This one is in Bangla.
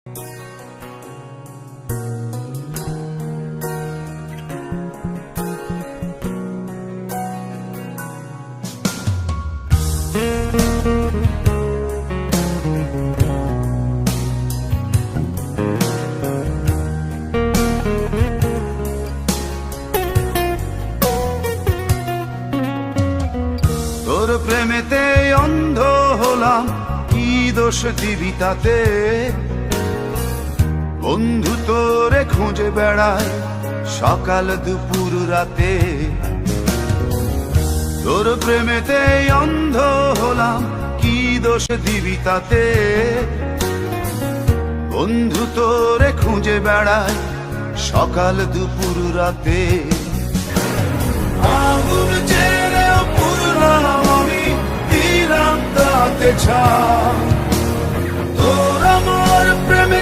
তোর প্রেমেতে অন্ধ হলাম, কি দোষ দিবি তাতে? বন্ধু তোরে খুঁজে বেড়ায় সকাল দুপুর রাতে। তোর প্রেমেতে অন্ধ হলাম, কি দোষ দিবি তাতে? বন্ধু তোরে খুঁজে বেড়ায় সকাল দুপুর রাতে। আগুন ছেড়েও পুরলাম আমি, দিলাম তাতে ছাপ। তোর আমার প্রেমে